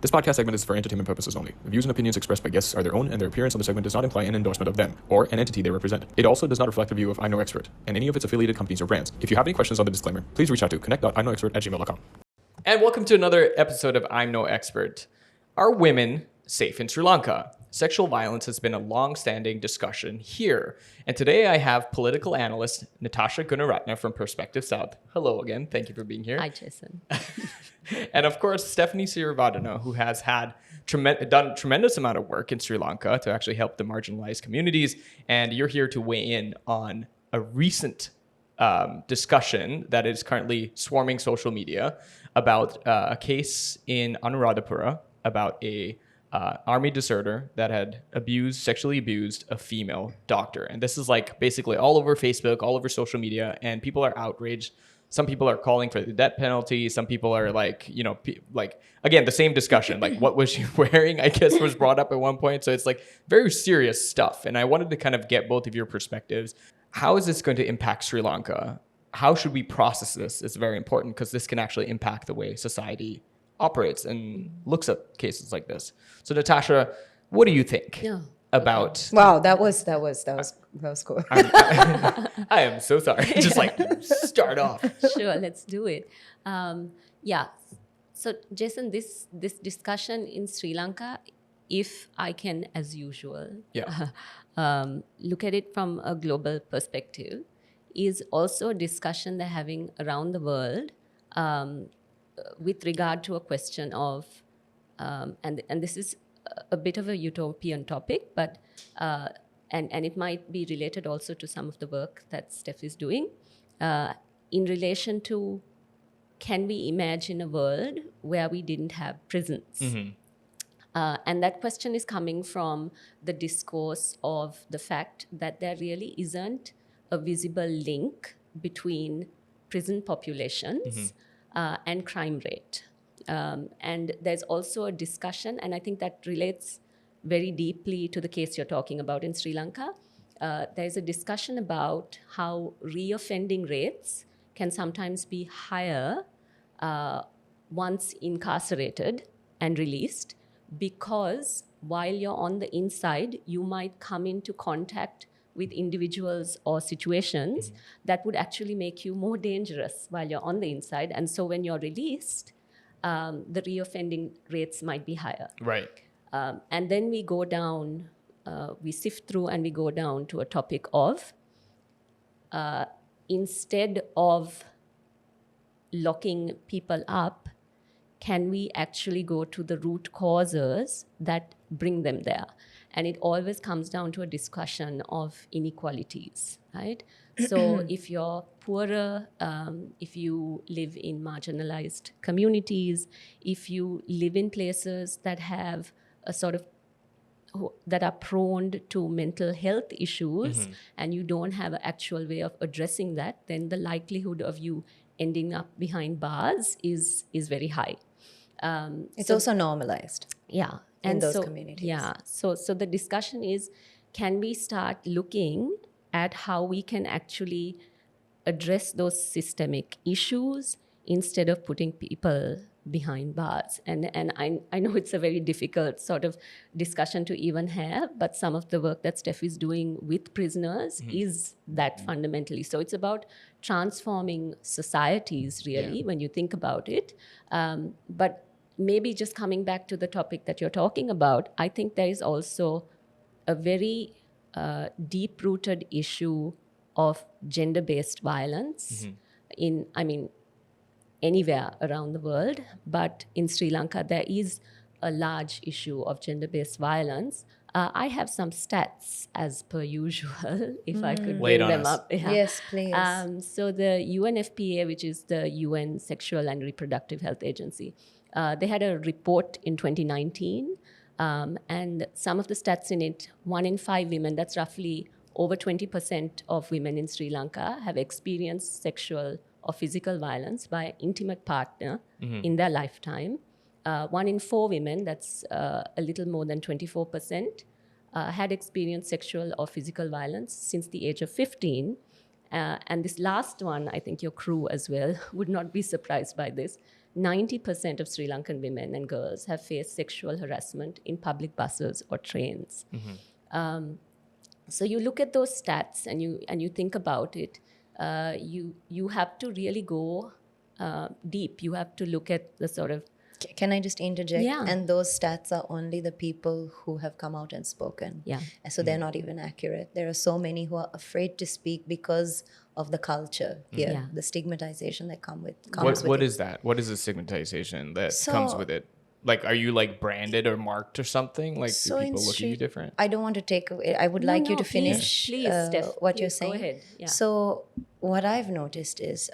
This podcast segment is for entertainment purposes only. The views and opinions expressed by guests are their own, and their appearance on the segment does not imply an endorsement of them or an entity they represent. It also does not reflect the view of imno.expert and any of its affiliated companies or brands. If you have any questions on the disclaimer, please reach out to connect.imno.expert@gmail.com. And welcome to another episode of I'm No Expert. Are women safe in Sri Lanka? Sexual violence has been a long-standing discussion here. And today I have political analyst Natasha Gunaratne from Perspective South. Hello again. Thank you for being here. Hi, Jason. And of course, Stephanie Sirivadana, who has done a tremendous amount of work in Sri Lanka to actually help the marginalized communities. And you're here to weigh in on a recent discussion that is currently swarming social media about a case in Anuradhapura about a army deserter that had sexually abused a female doctor. And this is like basically all over Facebook, all over social media, and people are outraged. Some people are calling for the death penalty. Some people are like, again, the same discussion, like what was she wearing, I guess was brought up at one point. So it's like very serious stuff. And I wanted to kind of get both of your perspectives. How is this going to impact Sri Lanka? How should we process this? It's very important because this can actually impact the way society operates and looks at cases like this. So Natasha, what do you think about? Wow, that was cool. I am so sorry. Just like start off. Sure, let's do it. So Jason, this discussion in Sri Lanka, if I can, as usual, look at it from a global perspective, is also a discussion they're having around the world with regard to a question of, and this is a bit of a utopian topic, but and it might be related also to some of the work that Steph is doing in relation to, can we imagine a world where we didn't have prisons? Mm-hmm. And that question is coming from the discourse of the fact that there really isn't a visible link between prison populations and crime rate. And there's also a discussion, and I think that relates very deeply to the case you're talking about in Sri Lanka. There's a discussion about how reoffending rates can sometimes be higher once incarcerated and released, because while you're on the inside, you might come into contact with individuals or situations that would actually make you more dangerous while you're on the inside. And so when you're released, the reoffending rates might be higher. Right. And then we go down, we sift through and we go down to a topic of, instead of locking people up, can we actually go to the root causes that bring them there? And it always comes down to a discussion of inequalities, right? So if you're poorer, if you live in marginalized communities, if you live in places that have a sort of, that are prone to mental health issues, and you don't have an actual way of addressing that, then the likelihood of you ending up behind bars is very high. It's also normalized. Yeah. In those communities. Yeah. So the discussion is, can we start looking at how we can actually address those systemic issues instead of putting people behind bars? And I know it's a very difficult sort of discussion to even have, but some of the work that Steph is doing with prisoners is that fundamentally. So it's about transforming societies, really, when you think about it. But maybe just coming back to the topic that you're talking about, I think there is also a very deep-rooted issue of gender-based violence anywhere around the world. But in Sri Lanka, there is a large issue of gender-based violence. I have some stats, as per usual, if I could bring them up. Yeah. Yes, please. So the UNFPA, which is the UN Sexual and Reproductive Health Agency, they had a report in 2019, and some of the stats in it, 1 in 5 women, that's roughly over 20% of women in Sri Lanka, have experienced sexual or physical violence by an intimate partner in their lifetime. 1 in 4 women, that's a little more than 24%, had experienced sexual or physical violence since the age of 15. And this last one, I think your crew as well would not be surprised by this. 90% of Sri Lankan women and girls have faced sexual harassment in public buses or trains. So you look at those stats and you think about it. You have to really go deep. You have to look at the sort of. Can I just interject? Yeah. And those stats are only the people who have come out and spoken. Yeah. And so they're not even accurate. There are so many who are afraid to speak because of the culture here, Yeah. the stigmatization that comes with What it. is that? What is the stigmatization that So- comes with it? Like, are you like branded or marked or something? Like, So do in people look at you street- different? I don't want to take away. I would like you to finish Please, Steph, what you're please, go saying. ahead. Yeah. So what I've noticed is,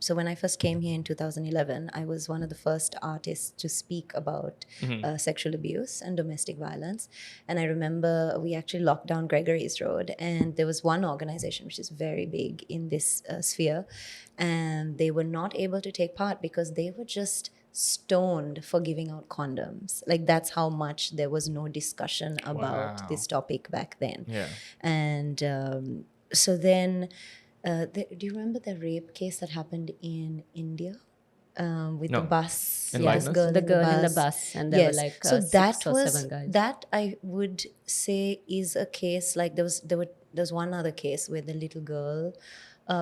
so when I first came here in 2011, I was one of the first artists to speak about sexual abuse and domestic violence. And I remember we actually locked down Gregory's Road, and there was one organization which is very big in this sphere, and they were not able to take part because they were just stoned for giving out condoms. Like, that's how much there was no discussion about Wow. this topic back then. Yeah. And so then, do you remember the rape case that happened in India with No. the bus? Enlighten This us. girl The in girl the in the bus. bus, and there were like so 6 that or was 7 guys. that I would say is a case. Like there was one other case where the little girl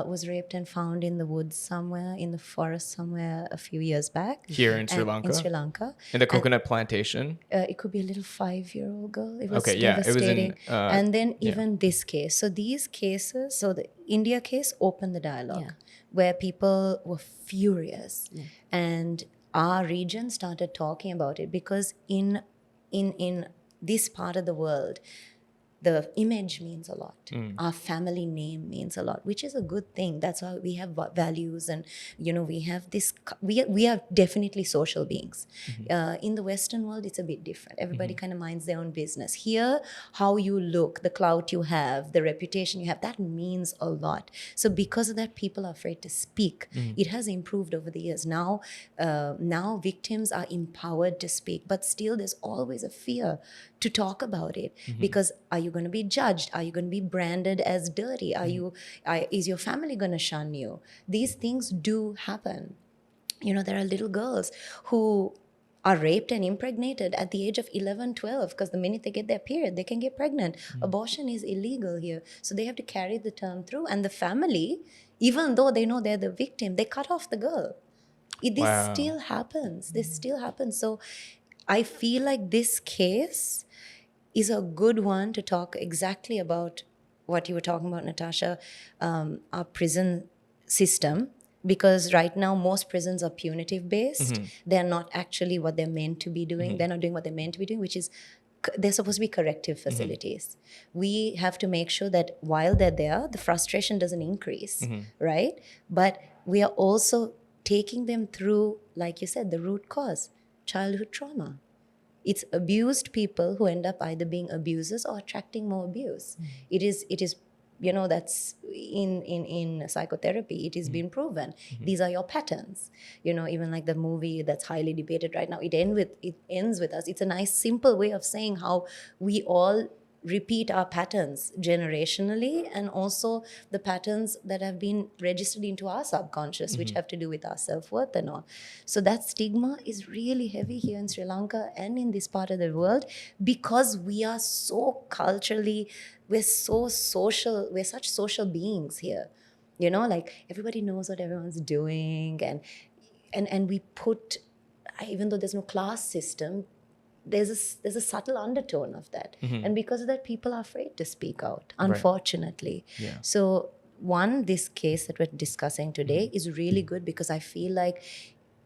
was raped and found in the woods somewhere, in the forest somewhere a few years back. Here in Sri And- Lanka? In Sri Lanka. In the coconut plantation? It could be a little 5-year-old girl. It was Okay, yeah, it was in, devastating. And then yeah. even this case. So these cases, so the India case opened the dialogue Yeah. where people were furious. And our region started talking about it because in this part of the world, the image means a lot. Our family name means a lot, which is a good thing. That's why we have values, and we have this. We are definitely social beings. In the Western world, it's a bit different. Everybody kind of minds their own business. Here, how you look, the clout you have, the reputation you have, that means a lot. So because of that, people are afraid to speak. It has improved over the years. Now victims are empowered to speak, but still, there's always a fear to talk about it because are you going to be judged? Are you going to be branded as dirty? Is your family going to shun you? These things do happen. There are little girls who are raped and impregnated at the age of 11, 12 because the minute they get their period, they can get pregnant. Abortion is illegal here. So they have to carry the term through. And the family, even though they know they're the victim, they cut off the girl. This still happens. This still happens. So I feel like this case is a good one to talk exactly about what you were talking about, Natasha, our prison system. Because right now, most prisons are punitive based. They're not actually what they're meant to be doing. They're not doing what they're meant to be doing, which is they're supposed to be corrective facilities. We have to make sure that while they're there, the frustration doesn't increase, right? But we are also taking them through, like you said, the root cause, childhood trauma. It's abused people who end up either being abusers or attracting more abuse. It is that's in psychotherapy, it has been proven. These are your patterns. Even like the movie that's highly debated right now, it ends with us. It's a nice simple way of saying how we all repeat our patterns generationally, and also the patterns that have been registered into our subconscious, which have to do with our self-worth and all. So that stigma is really heavy here in Sri Lanka and in this part of the world because we are so culturally, we're so social, we're such social beings here. Like everybody knows what everyone's doing, and we put, even though there's no class system, there's a subtle undertone of that. And because of that, people are afraid to speak out, unfortunately. Yeah. So this case that we're discussing today is really good because I feel like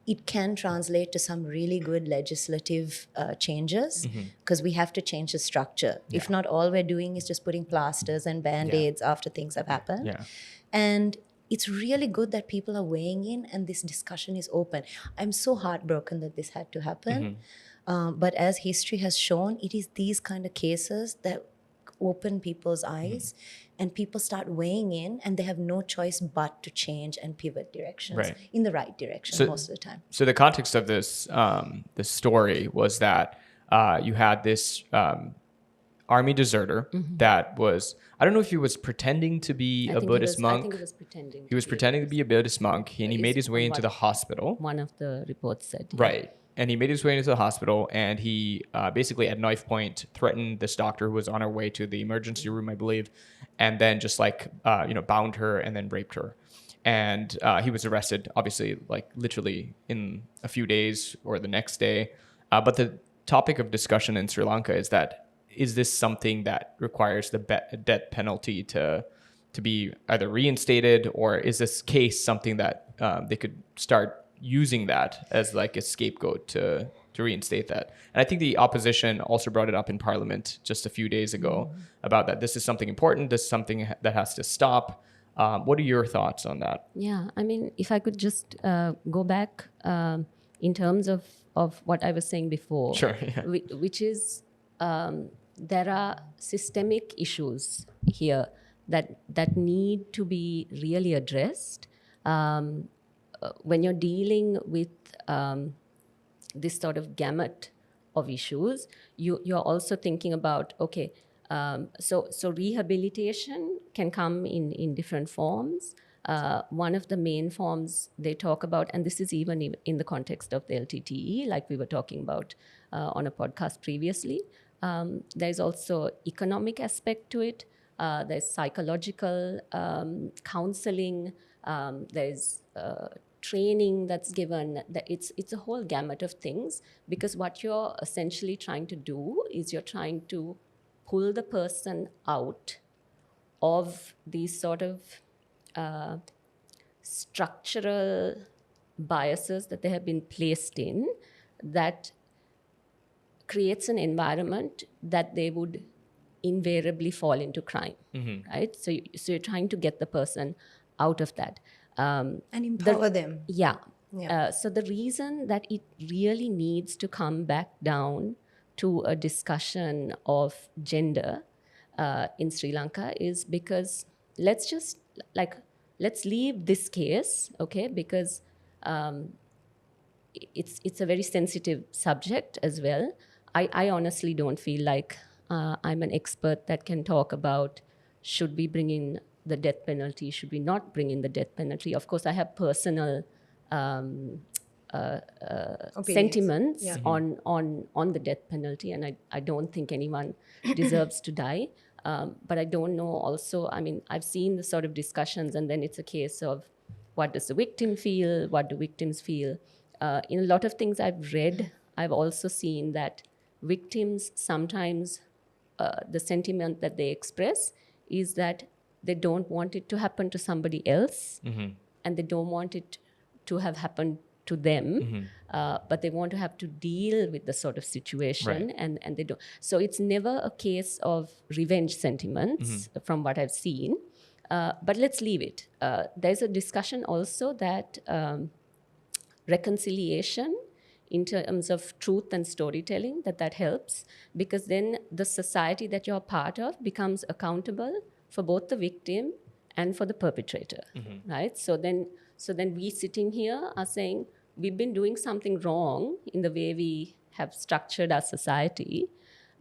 it can translate to some really good legislative changes because we have to change the structure. If not, all we're doing is just putting plasters and Band-Aids after things have happened. Yeah. And it's really good that people are weighing in and this discussion is open. I'm so heartbroken that this had to happen. But as history has shown, it is these kind of cases that open people's eyes and people start weighing in, and they have no choice but to change and pivot directions in the right direction most of the time. So the context of this story was that you had this army deserter that was, I don't know if he was pretending to be a Buddhist monk. I think he was pretending. He was pretending to be a Buddhist monk, and he made his way From into the hospital. One of the reports said. Right. And he made his way into the hospital, and he basically at knife point threatened this doctor who was on her way to the emergency room, I believe, and then just bound her and then raped her. And he was arrested, obviously, like literally in a few days or the next day. But the topic of discussion in Sri Lanka is this something that requires the death penalty to be either reinstated, or is this case something that they could start using that as like a scapegoat to reinstate that? And I think the opposition also brought it up in Parliament just a few days ago about that. This is something important. This is something that has to stop. What are your thoughts on that? Yeah, I mean, if I could just go back in terms of what I was saying before, Sure. Yeah. which is there are systemic issues here that need to be really addressed. When you're dealing with this sort of gamut of issues, you're also thinking about, okay, so rehabilitation can come in different forms. One of the main forms they talk about, and this is even in the context of the LTTE, like we were talking about on a podcast previously, there's also economic aspect to it. There's psychological counseling. There's training that's given. It's a whole gamut of things, because what you're essentially trying to do is you're trying to pull the person out of these sort of structural biases that they have been placed in, that creates an environment that they would invariably fall into crime, right? So you're trying to get the person out of that. And empower them. Yeah. Yeah. So the reason that it really needs to come back down to a discussion of gender in Sri Lanka is because let's leave this case, okay? Because it's a very sensitive subject as well. I honestly don't feel like I'm an expert that can talk about should we bring in the death penalty, should we not bring in the death penalty. Of course, I have personal sentiments on the death penalty, and I don't think anyone deserves to die. But I don't know also, I mean, I've seen the sort of discussions, and then it's a case of what does the victim feel, what do victims feel. In a lot of things I've read, I've also seen that victims sometimes, the sentiment that they express is that they don't want it to happen to somebody else, and they don't want it to have happened to them, but they want to have to deal with the sort of situation, Right. and they don't. So it's never a case of revenge sentiments from what I've seen, but let's leave it. There's a discussion also that reconciliation in terms of truth and storytelling, that helps, because then the society that you're part of becomes accountable for both the victim and for the perpetrator, right? So then we sitting here are saying we've been doing something wrong in the way we have structured our society,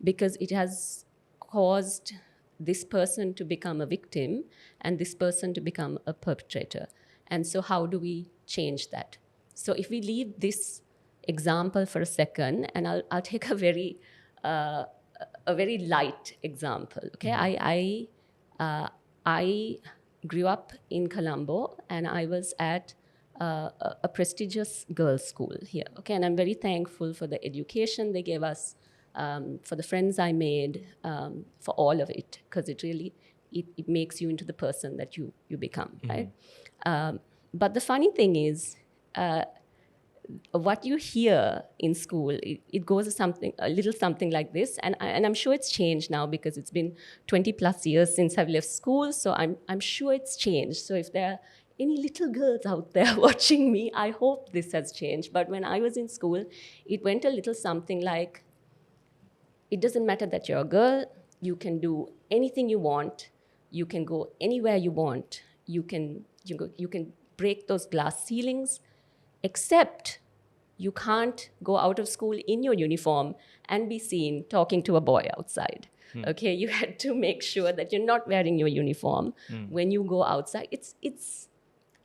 because it has caused this person to become a victim and this person to become a perpetrator. And so how do we change that? So if we leave this example for a second, and I'll take a very light example. Okay, I grew up in Colombo, and I was at a prestigious girls' school here. Okay, and I'm very thankful for the education they gave us, for the friends I made, for all of it, because it really it makes you into the person that you become, right? But the funny thing is, what you hear in school, it goes a little something like this, and I'm sure it's changed now, because it's been 20 plus years since I've left school, so I'm sure it's changed. So if there are any little girls out there watching me, I hope this has changed. But when I was in school, it went a little something like, it doesn't matter that you're a girl, you can do anything you want, you can go anywhere you want, you can break those glass ceilings, except you can't go out of school in your uniform and be seen talking to a boy outside. Okay, you had to make sure that you're not wearing your uniform when you go outside. It's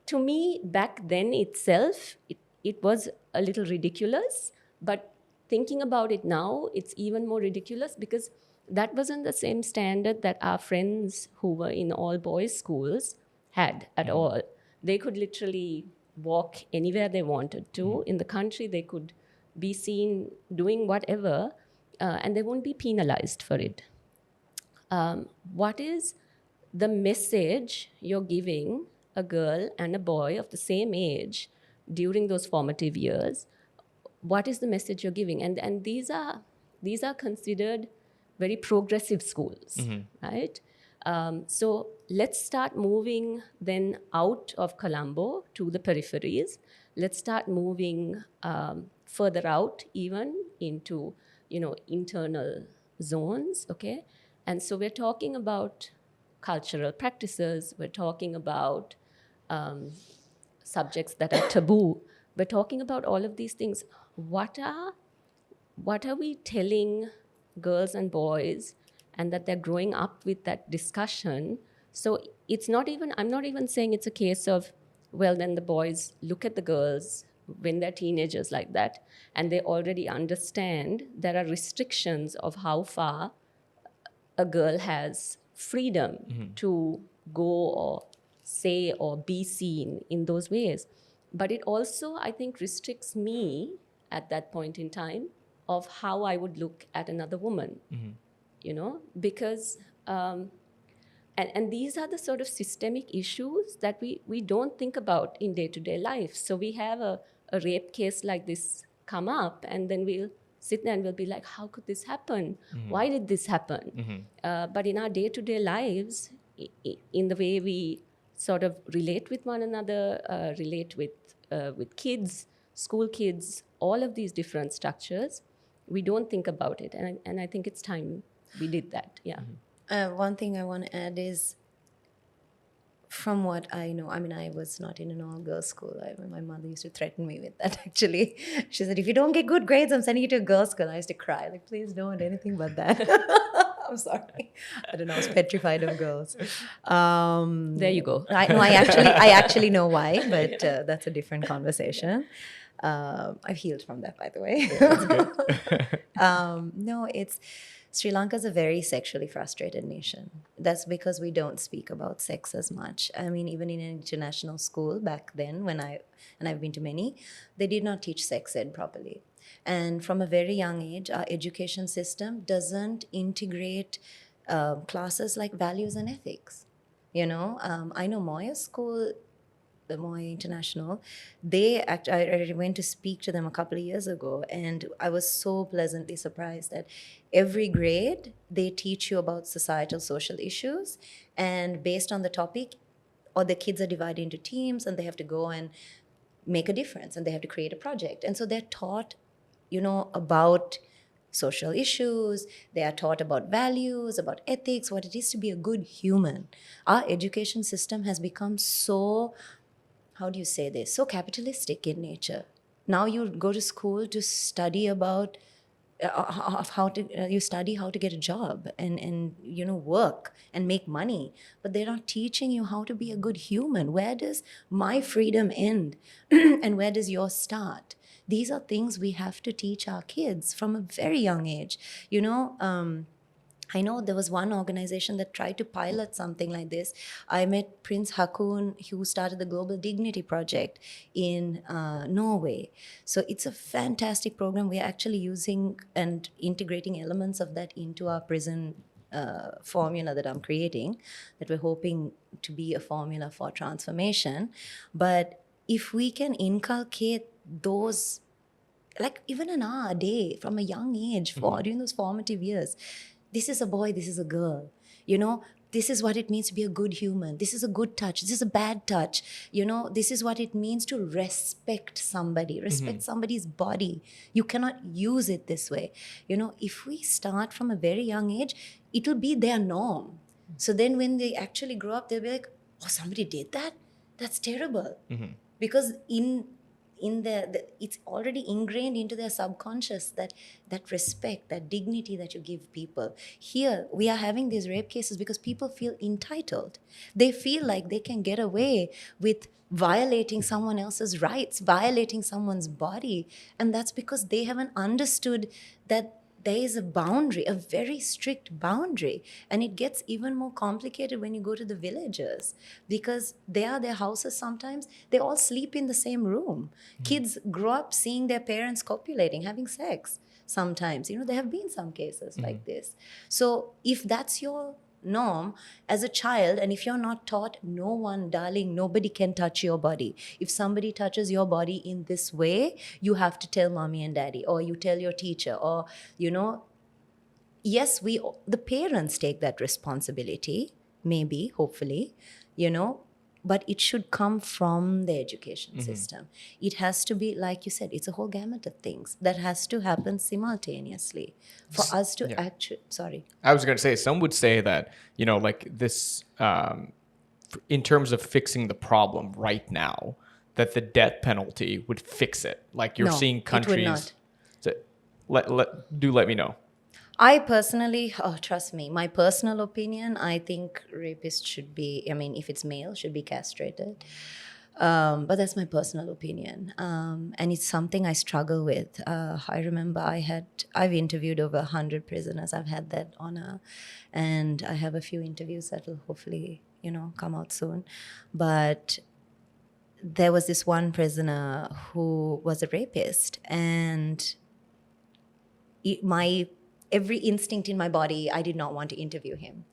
to me, back then itself, it was a little ridiculous, but thinking about it now, it's even more ridiculous because that wasn't the same standard that our friends who were in all boys schools had at all. They could literally walk anywhere they wanted to in the country. They could be seen doing whatever, and they won't be penalized for it. What is the message you're giving a girl and a boy of the same age during those formative years? What is the message you're giving? And these are considered very progressive schools, right? So let's start moving then out of Colombo to the peripheries. Let's start moving further out, even into internal zones. Okay, and so we're talking about cultural practices. We're talking about subjects that are taboo. We're talking about all of these things. What are we telling girls and boys, and that they're growing up with that discussion? So I'm not even saying it's a case of, well, then the boys look at the girls when they're teenagers like that, and they already understand there are restrictions of how far a girl has freedom to go or say or be seen in those ways. But it also, I think, restricts me at that point in time of how I would look at another woman, because, and these are the sort of systemic issues that we don't think about in day-to-day life. So we have a rape case like this come up, and then we'll sit there and we'll be like, how could this happen? Why did this happen? But in our day-to-day lives, in the way we sort of relate with one another, relate with kids, school kids, all of these different structures, we don't think about it. And I think it's time we did that, yeah. One thing I want to add is, from what I know, I mean, I was not in an all-girls school. My mother used to threaten me with that, actually. She said, if you don't get good grades, I'm sending you to a girls' school. I used to cry, like, please don't, anything but that. I'm sorry. I don't know, I was petrified of girls. There you go. I actually know why, but that's a different conversation. I've healed from that, by the way. That's good. No, Sri Lanka is a very sexually frustrated nation. That's because we don't speak about sex as much. I mean, even in an international school back then, and I've been to many, they did not teach sex ed properly. And from a very young age, our education system doesn't integrate classes like values and ethics. I know Moya School, the Moya International, I went to speak to them a couple of years ago, and I was so pleasantly surprised that every grade they teach you about societal social issues, and based on the topic, or the kids are divided into teams, and they have to go and make a difference, and they have to create a project. And so they're taught, about social issues, they are taught about values, about ethics, what it is to be a good human. Our education system has become so, how do you say this, so capitalistic in nature. Now you go to school to study about you study how to get a job and work and make money, but they're not teaching you how to be a good human. Where does my freedom end and where does yours start? These are things we have to teach our kids from a very young age. I know there was one organization that tried to pilot something like this. I met Prince Haakon, who started the Global Dignity Project in Norway. So it's a fantastic program. We're actually using and integrating elements of that into our prison formula that I'm creating, that we're hoping to be a formula for transformation. But if we can inculcate those, like even an hour a day from a young age, during those formative years, this is a boy, this is a girl, this is what it means to be a good human. This is a good touch. This is a bad touch. This is what it means to respect somebody, respect somebody's body. You cannot use it this way. If we start from a very young age, it'll be their norm. So then when they actually grow up, they'll be like, oh, somebody did that? That's terrible. Because in it's already ingrained into their subconscious, that respect, that dignity that you give people. Here we are having these rape cases because people feel entitled. They feel like they can get away with violating someone else's rights, violating someone's body, and that's because they haven't understood that there is a boundary, a very strict boundary. And it gets even more complicated when you go to the villages, because their houses sometimes, they all sleep in the same room. Kids grow up seeing their parents copulating, having sex sometimes. There have been some cases like this. So if that's your norm as a child, and if you're not taught, no one, darling, nobody can touch your body. If somebody touches your body in this way, you have to tell mommy and daddy, or you tell your teacher, or yes, the parents take that responsibility, maybe, hopefully, but it should come from the education system. It has to be, like you said, it's a whole gamut of things that has to happen simultaneously for us to actually, sorry. I was going to say, some would say that, like this, in terms of fixing the problem right now, that the death penalty would fix it. Like you're No, seeing it would countries. not. Let me know. I personally, trust me, my personal opinion, I think rapists should be, if it's male, should be castrated. But that's my personal opinion. And it's something I struggle with. I remember I've interviewed over 100 prisoners. I've had that honor. And I have a few interviews that will hopefully, come out soon. But there was this one prisoner who was a rapist. And every instinct in my body, I did not want to interview him.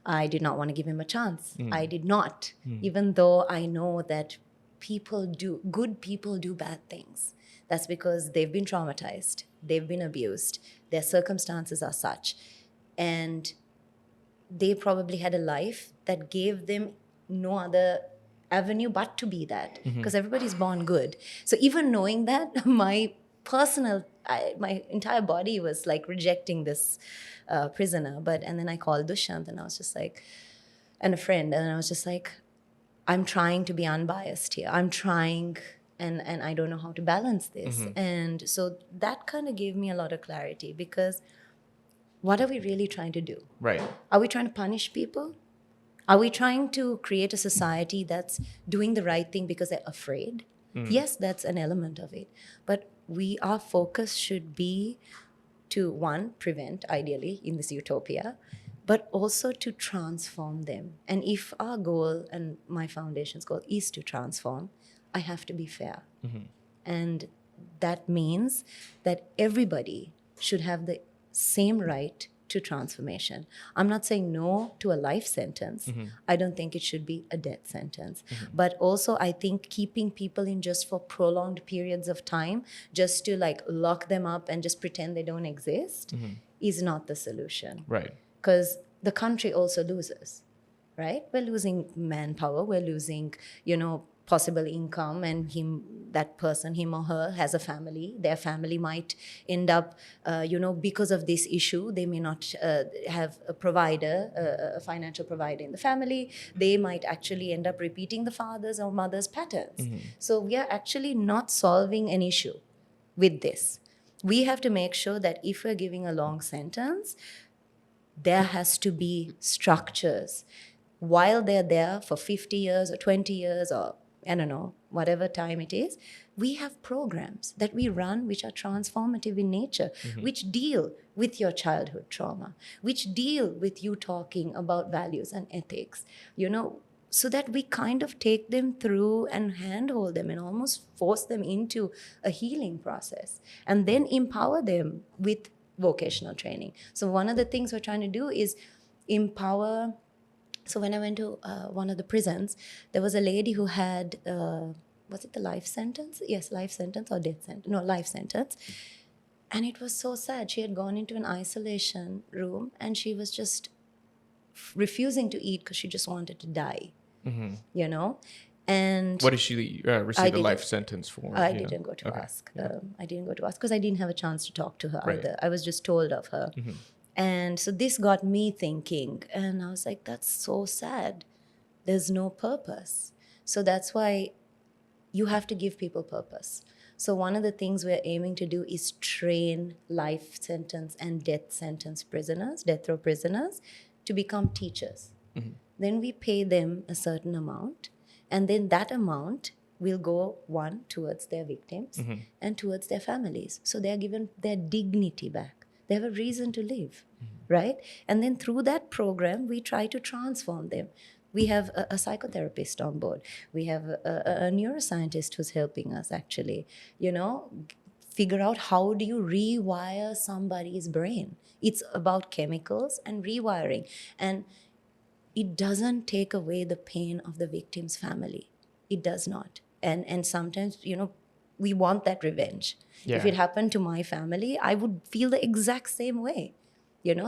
I did not want to give him a chance. I did not, even though I know that good people do bad things. That's because they've been traumatized, they've been abused, their circumstances are such, and they probably had a life that gave them no other avenue but to be that, because everybody's born good. So even knowing that, my entire body was like rejecting this prisoner. And then I called Dushyant, and I was just like, and a friend, and I was just like, I'm trying to be unbiased here. I'm trying, and I don't know how to balance this. And so that kind of gave me a lot of clarity, because what are we really trying to do? Right. Are we trying to punish people? Are we trying to create a society that's doing the right thing because they're afraid? Yes, that's an element of it. But our focus should be to, one, prevent, ideally, in this utopia, but also to transform them. And if our goal, and my foundation's goal, is to transform, I have to be fair. And that means that everybody should have the same right to transformation. I'm not saying no to a life sentence. I don't think it should be a death sentence. But also, I think keeping people in just for prolonged periods of time, just to like lock them up and just pretend they don't exist, is not the solution. Right. Because the country also loses, right? We're losing manpower, we're losing, possible income, and that person, him or her, has a family. Their family might end up, because of this issue, they may not have a provider, a financial provider in the family. They might actually end up repeating the father's or mother's patterns. So we are actually not solving an issue with this. We have to make sure that if we're giving a long sentence, there has to be structures. While they're there for 50 years or 20 years, or I don't know, whatever time it is, we have programs that we run which are transformative in nature, which deal with your childhood trauma, which deal with you talking about values and ethics, so that we kind of take them through and handhold them and almost force them into a healing process, and then empower them with vocational training. So one of the things we're trying to do is empower. So when I went to one of the prisons, there was a lady who had, was it the life sentence? Yes, life sentence or death sentence? No, life sentence. And it was so sad. She had gone into an isolation room and she was just refusing to eat because she just wanted to die, And What did she receive a life sentence for? I didn't go to ask. I didn't go to ask because I didn't have a chance to talk to her either. I was just told of her. And so this got me thinking, and I was like, that's so sad. There's no purpose. So that's why you have to give people purpose. So one of the things we're aiming to do is train life sentence and death sentence prisoners, death row prisoners, to become teachers. Then we pay them a certain amount, and then that amount will go, one, towards their victims and towards their families. So they're given their dignity back. They have a reason to live, right? And then through that program, we try to transform them. We have a psychotherapist on board. We have a neuroscientist who's helping us actually, figure out how do you rewire somebody's brain. It's about chemicals and rewiring. And it doesn't take away the pain of the victim's family. It does not. And sometimes, we want that revenge. If it happened to my family, I would feel the exact same way.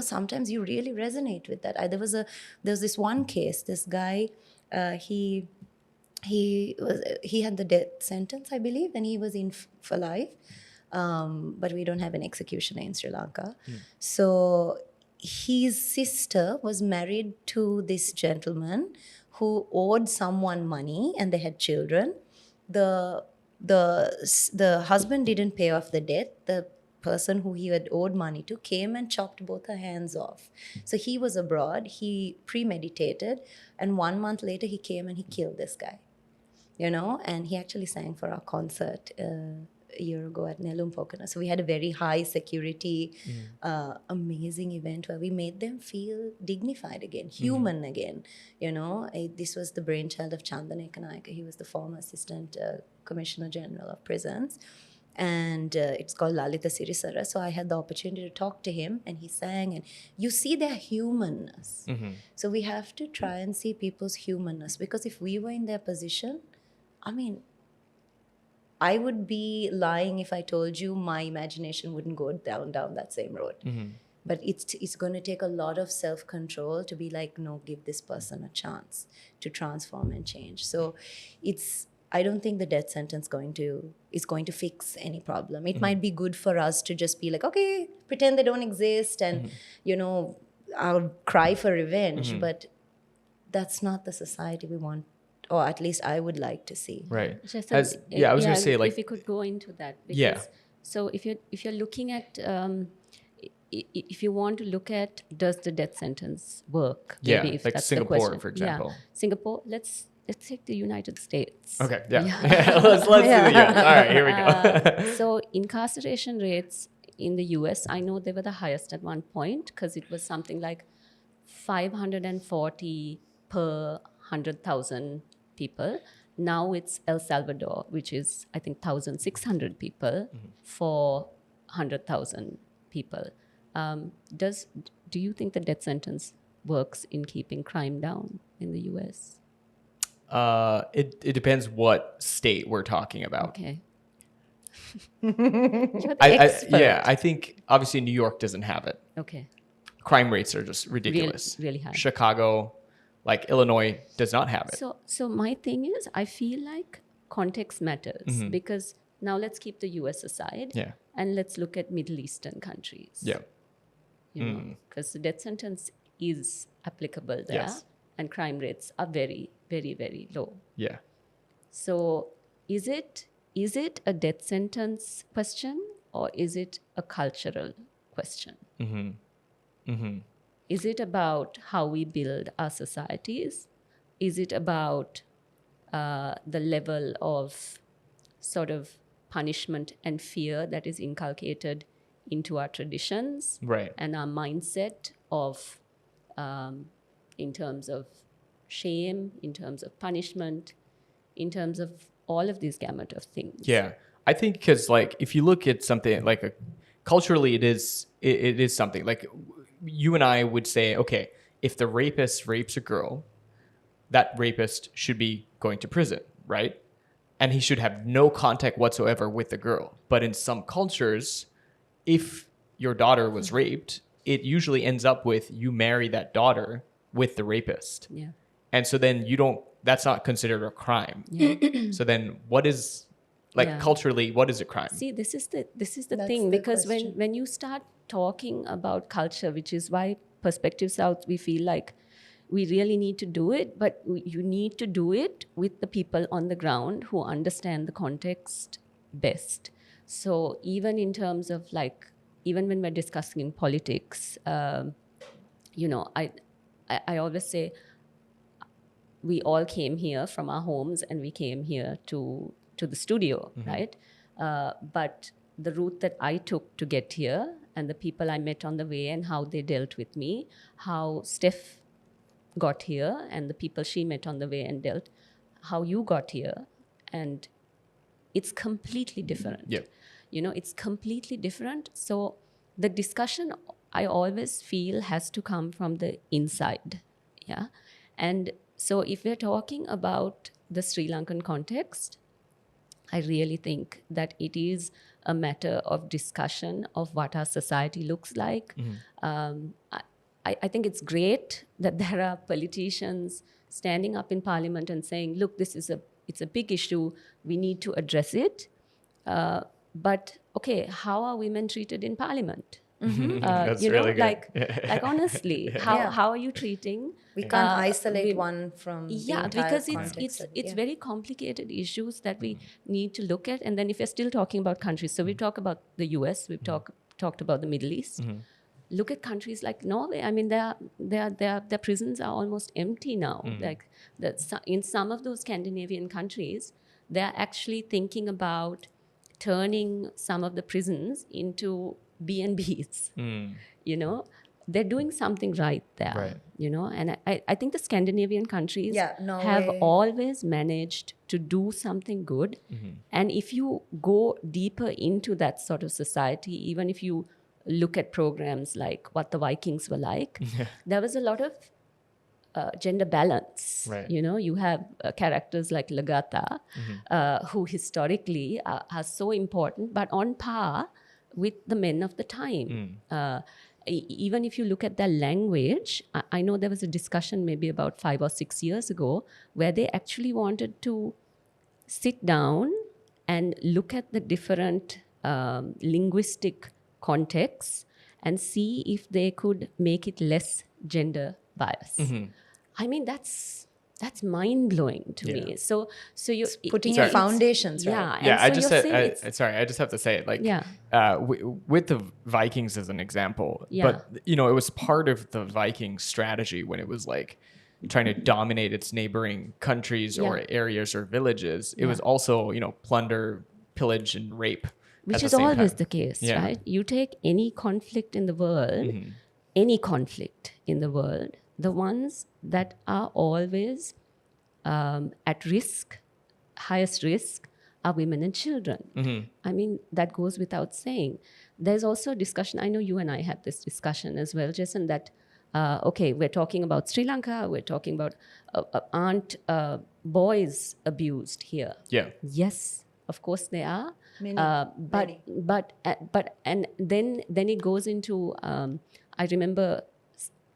Sometimes you really resonate with that. There was this one case. This guy, he had the death sentence, I believe, and he was in for life. But we don't have an executioner in Sri Lanka. So his sister was married to this gentleman who owed someone money, and they had children. The husband didn't pay off the debt. The person who he had owed money to came and chopped both her hands off. So he was abroad, he premeditated, and 1 month later he came and he killed this guy, and he actually sang for our concert a year ago at Nelum Pokana. So we had a very high security, amazing event where we made them feel dignified again, human again. This was the brainchild of Chandan Ekanayaka. He was the former assistant commissioner general of prisons. And it's called Lalita Sirisara. So I had the opportunity to talk to him, and he sang, and you see their humanness. So we have to try and see people's humanness, because if we were in their position, I would be lying if I told you my imagination wouldn't go down that same road. But it's going to take a lot of self-control to be like, no, give this person a chance to transform and change. So I don't think the death sentence is going to fix any problem. It might be good for us to just be like, okay, pretend they don't exist, and I'll cry for revenge. But that's not the society we want, or at least I would like to see. Right. I was going to say, like, if we could go into that. Because, yeah. So if you're looking at, if you want to look at, does the death sentence work? Yeah, Maybe if like that's Singapore, the question. for example. Yeah. Singapore. Let's take the United States. Okay. Yeah. let's do the US. All right. Here we go. So incarceration rates in the US, I know they were the highest at one point, because it was something like 540 per 100,000 people. Now it's El Salvador, which is, I think, 1,600 people for 100,000 people. Do you think the death sentence works in keeping crime down in the US? It depends what state we're talking about. Okay. You're the expert. I think obviously New York doesn't have it. Okay. Crime rates are just ridiculous. Really high. Chicago, like Illinois, does not have it. So my thing is, I feel like context matters, because now let's keep the US aside, and let's look at Middle Eastern countries. Yeah. Because the death sentence is applicable there, and crime rates are very, very, very low. Yeah. So is it a death sentence question, or is it a cultural question? Is it about how we build our societies? Is it about the level of sort of punishment and fear that is inculcated into our traditions, right, and our mindset of in terms of shame, in terms of punishment, in terms of all of these gamut of things? Yeah, I think because like if you look at something like culturally, it is something like you and I would say, okay, if the rapist rapes a girl, that rapist should be going to prison, right? And he should have no contact whatsoever with the girl. But in some cultures, if your daughter was raped, it usually ends up with you marry that daughter with the rapist. Yeah. And so then that's not considered a crime. Yeah. So then what is, culturally, what is a crime? See, this is the That's thing, the because question. when you start talking about culture, which is why Perspective South, we feel like we really need to do it, but you need to do it with the people on the ground who understand the context best. So even in terms of like, even when we're discussing in politics, you know, I always say we all came here from our homes and we came here to the studio, right? But the route that I took to get here and the people I met on the way and how they dealt with me, how Steph got here and the people she met on the way and dealt, how you got here, and it's completely different. Yeah. You know, it's completely different. So the discussion, I always feel, has to come from the inside. Yeah. And so if we're talking about the Sri Lankan context, I really think that it is a matter of discussion of what our society looks like. I think it's great that there are politicians standing up in parliament and saying, look, it's a big issue. We need to address it. But okay, how are women treated in parliament? That's You know, really good. like honestly, how are you treating? We can't isolate one from the Yeah, entire because context. it's very complicated issues that we need to look at. And then if you're still talking about countries, so we talk about the US, we've talked about the Middle East. Look at countries like Norway. I mean, their prisons are almost empty now. Like in some of those Scandinavian countries, they're actually thinking about turning some of the prisons into B&Bs. You know, they're doing something right there. Right. You know, and I think the Scandinavian countries have Norway. always managed to do something good. And if you go deeper into that sort of society, even if you look at programs like what the Vikings were like, there was a lot of gender balance. Right. You know, you have characters like Lagata, who historically are so important, but on par with the men of the time. Even if you look at their language, I know there was a discussion maybe about 5 or 6 years ago where they actually wanted to sit down and look at the different linguistic contexts and see if they could make it less gender bias. I mean, that's mind-blowing to me. So you Putting your foundations right. Yeah, Yeah, and I so just you're said, saying sorry, I just have to say it. Like, Yeah. with the Vikings as an example, Yeah. but you know, it was part of the Viking strategy when it was like trying to dominate its neighboring countries or areas or villages. It was also, you know, plunder, pillage, and rape. Which is always the case, right? You take any conflict in the world, any conflict in the world, the ones that are always at risk, highest risk, are women and children. I mean, that goes without saying. There's also a discussion, I know you and I had this discussion as well, Jason, that, okay, we're talking about Sri Lanka, we're talking about aren't boys abused here? Yeah. Yes, of course they are. Many. But and then it goes into I remember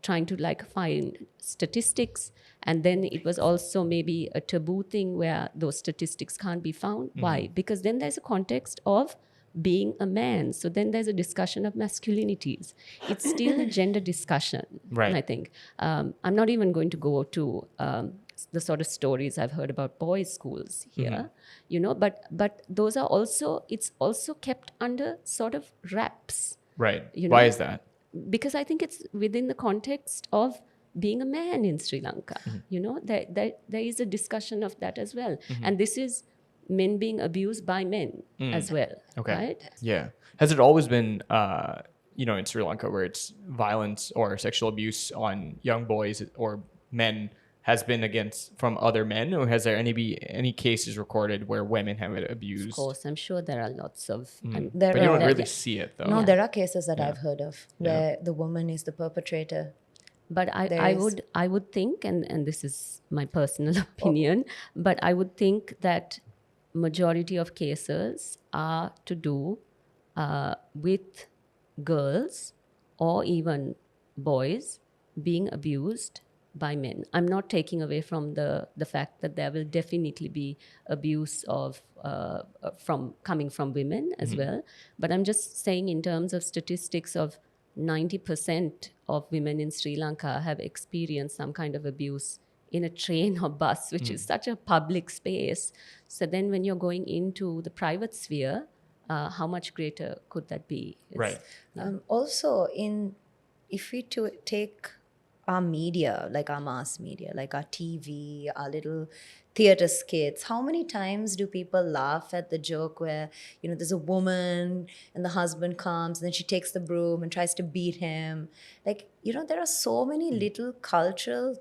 trying to like find statistics, and then it was also maybe a taboo thing where those statistics can't be found. Why? Because then there's a context of being a man, so then there's a discussion of masculinities. It's still a gender discussion, Right. I think. I'm not even going to go to the sort of stories I've heard about boys' schools here, you know, but those are also, it's also kept under sort of wraps. Right. You Why know? is that? Because I think it's within the context of being a man in Sri Lanka. You know, there is a discussion of that as well. And this is men being abused by men as well. Okay. Right? Yeah. Has it always been, you know, in Sri Lanka where it's violence or sexual abuse on young boys or men has been against from other men, or has there any cases recorded where women have it abused? Of course, I'm sure there are lots of. But you don't really see it though. No, there are cases that I've heard of where the woman is the perpetrator. But I would think, and this is my personal opinion, but I would think that majority of cases are to do with girls or even boys being abused by men. I'm not taking away from the fact that there will definitely be abuse of coming from women as well. But I'm just saying in terms of statistics of 90% of women in Sri Lanka have experienced some kind of abuse in a train or bus, which is such a public space. So then when you're going into the private sphere, how much greater could that be? Right. Also, if we take our media, like our mass media, like our TV, our little theater skits, how many times do people laugh at the joke where, there's a woman and the husband comes and then she takes the broom and tries to beat him? Like, there are so many little cultural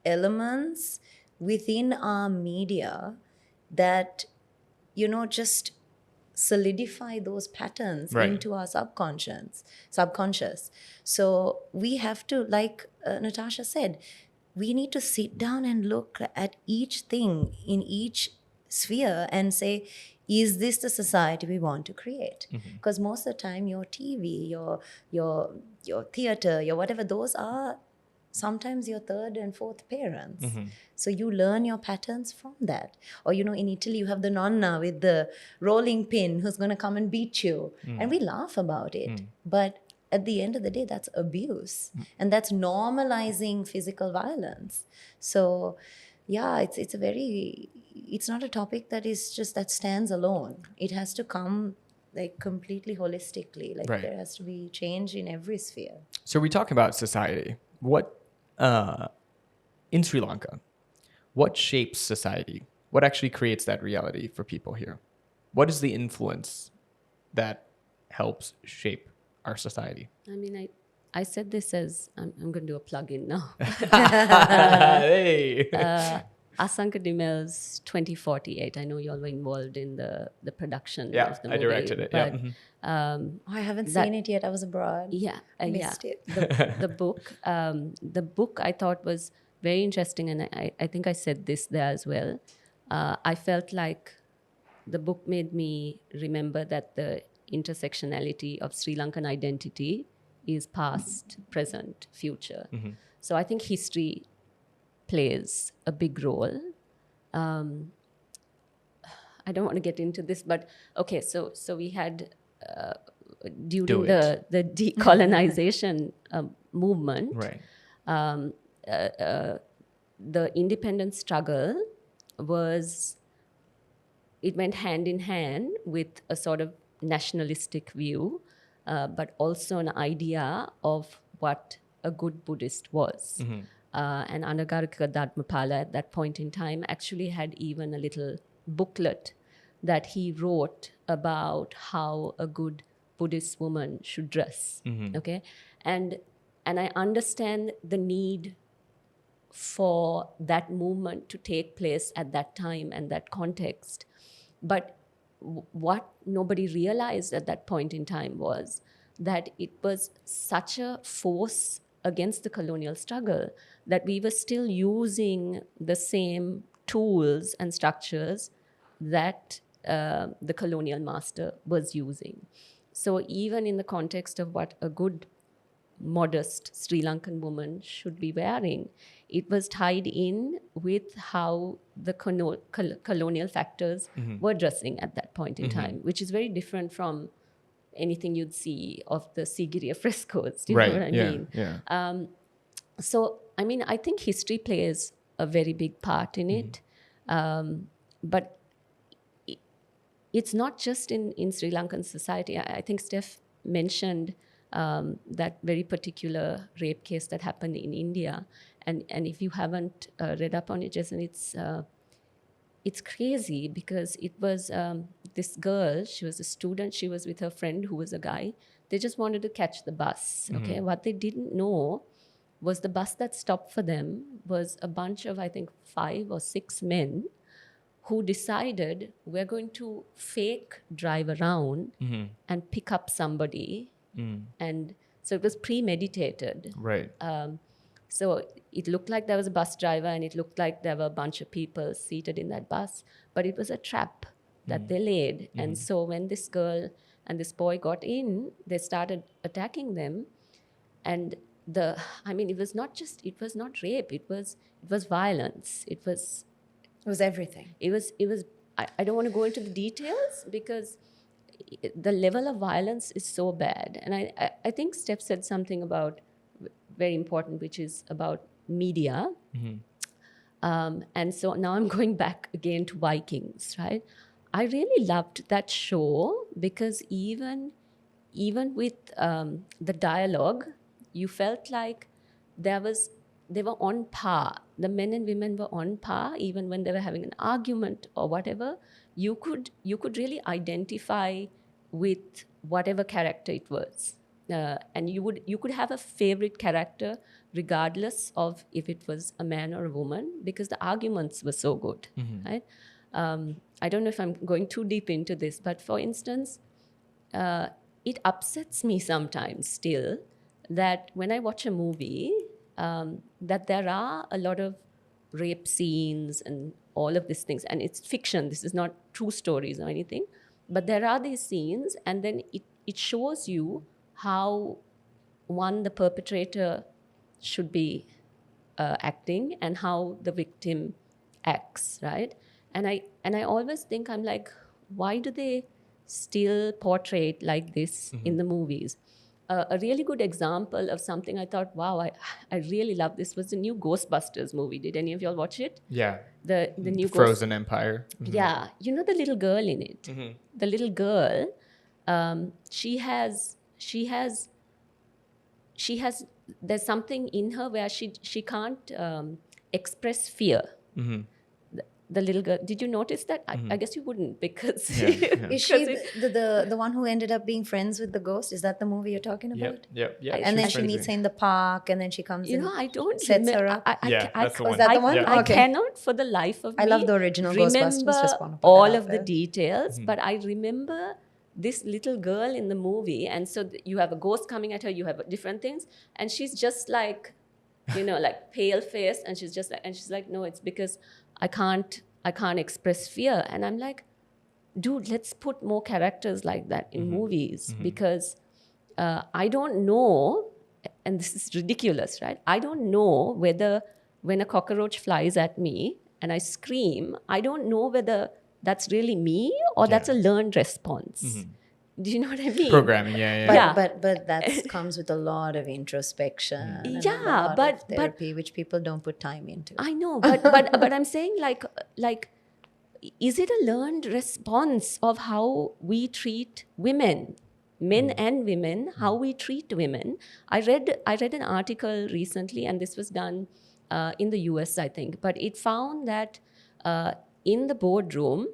elements within our media that, just solidify those patterns Right. into our subconscious. So we have to, like Natasha said, we need to sit down and look at each thing in each sphere and say, is this the society we want to create? Because most of the time your TV, your theater, your whatever, those are sometimes your third and fourth parents. So you learn your patterns from that. Or, in Italy, you have the nonna with the rolling pin who's going to come and beat you. And we laugh about it. But at the end of the day, that's abuse. And that's normalizing physical violence. So, yeah, it's not a topic that stands alone. It has to come like completely holistically. Like Right. there has to be change in every sphere. So we talk about society. What in Sri Lanka, what shapes society? What actually creates that reality for people here? What is the influence that helps shape our society? I mean, I said this as I'm going to do a plug-in now. Hey. Asanka Dimel's 2048. I know you all were involved in the production Yeah, of the I movie. directed it. But, Yeah. I haven't seen it yet. I was abroad. Yeah, Missed it. The book I thought was very interesting, and I think I said this there as well. I felt like the book made me remember that the intersectionality of Sri Lankan identity is past, present, future. So I think history plays a big role. I don't want to get into this, but okay, so we had during the decolonization movement, Right. the independence struggle went hand in hand with a sort of nationalistic view, but also an idea of what a good Buddhist was. And Anagarika Dharmapala at that point in time actually had even a little booklet that he wrote about how a good Buddhist woman should dress. Okay, and I understand the need for that movement to take place at that time and that context. But what nobody realized at that point in time was that it was such a force against the colonial struggle that we were still using the same tools and structures that the colonial master was using. So even in the context of what a good modest Sri Lankan woman should be wearing, it was tied in with how the colonial factors were dressing at that point in time, which is very different from anything you'd see of the Sigiriya frescoes. Do you know what I mean? Yeah. So, I mean, I think history plays a very big part in it. But it's not just in Sri Lankan society. I think Steph mentioned that very particular rape case that happened in India. And if you haven't read up on it, Jason, it's crazy because it was this girl, she was a student, she was with her friend who was a guy. They just wanted to catch the bus, okay? What they didn't know was the bus that stopped for them was a bunch of, I think, 5 or 6 men who decided we're going to fake drive around and pick up somebody. And so it was premeditated. Right. So it looked like there was a bus driver and it looked like there were a bunch of people seated in that bus, but it was a trap that they laid. And so when this girl and this boy got in, they started attacking them. And it was not rape, it was violence. It was everything. I don't want to go into the details because the level of violence is so bad. And I think Steph said something about very important, which is about media. And so now I'm going back again to Vikings, right? I really loved that show because even with the dialogue, you felt like they were on par. The men and women were on par, even when they were having an argument or whatever. You could really identify with whatever character it was, and you could have a favorite character regardless of if it was a man or a woman, because the arguments were so good, right? I don't know if I'm going too deep into this, but for instance, it upsets me sometimes still that when I watch a movie, that there are a lot of rape scenes and all of these things, and it's fiction. This is not true stories or anything, but there are these scenes, and then it shows you how the perpetrator should be acting and how the victim acts, right? And I always think, I'm like, why do they still portray it like this in the movies? A really good example of something I thought, wow, I really love this, was the new Ghostbusters movie. Did any of y'all watch it? Yeah. The new Frozen Empire. Yeah, you know the little girl in it. The little girl, she has there's something in her where she can't express fear. The little girl, did you notice that? I guess you wouldn't, because Is she the one who ended up being friends with the ghost? Is that the movie you're talking about? Yep. And then she meets her in the park, and then she comes in. I don't sets her up. That's the one. Was that the one? I Okay. cannot for the life of me. I love the original Ghostbusters. Just want to put all that out of the there. details, but I remember this little girl in the movie, and so you have a ghost coming at her, you have different things, and she's just like, like pale face, and she's like, no, it's because I can't express fear. And I'm like, dude, let's put more characters like that in movies, because I don't know, and this is ridiculous, right? I don't know whether when a cockroach flies at me and I scream, I don't know whether that's really me or that's a learned response. Do you know what I mean? Programming, But that comes with a lot of introspection. And a lot of therapy, which people don't put time into. I know, but I'm saying, like, is it a learned response of how we treat women, men and women, how we treat women? I read an article recently, and this was done in the US, I think, but it found that in the boardroom,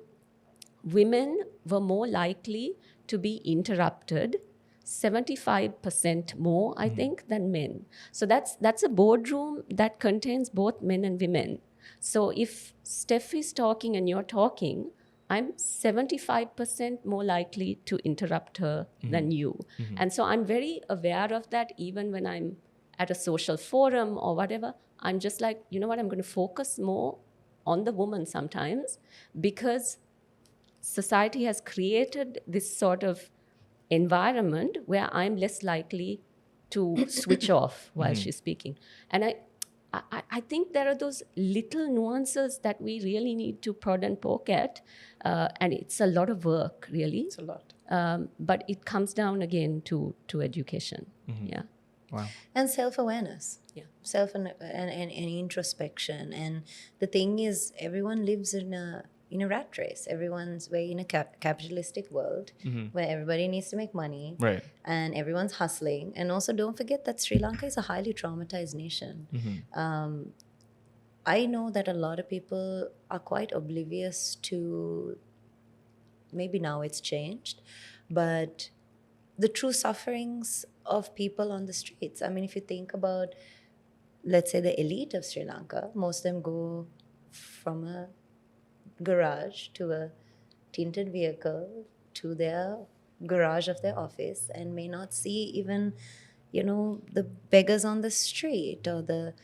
women were more likely to be interrupted 75% more, I think, than men. So that's a boardroom that contains both men and women. So if Steph is talking and you're talking, I'm 75% more likely to interrupt her than you. And so I'm very aware of that, even when I'm at a social forum or whatever. I'm just like, you know what, I'm going to focus more on the woman sometimes, because society has created this sort of environment where I'm less likely to switch off while she's speaking. And I think there are those little nuances that we really need to prod and poke at, and it's a lot of work, really. It's a lot. But it comes down again to education. Yeah. Wow. And self-awareness. Yeah. And introspection. And the thing is, everyone lives in a rat race. Everyone's in a capitalistic world where everybody needs to make money, Right. and everyone's hustling. And also, don't forget that Sri Lanka is a highly traumatized nation. I know that a lot of people are quite oblivious to, maybe now it's changed, but the true sufferings of people on the streets. I mean, if you think about, let's say, the elite of Sri Lanka, most of them go from a garage to a tinted vehicle to their garage of their office, and may not see even, the beggars on the street or the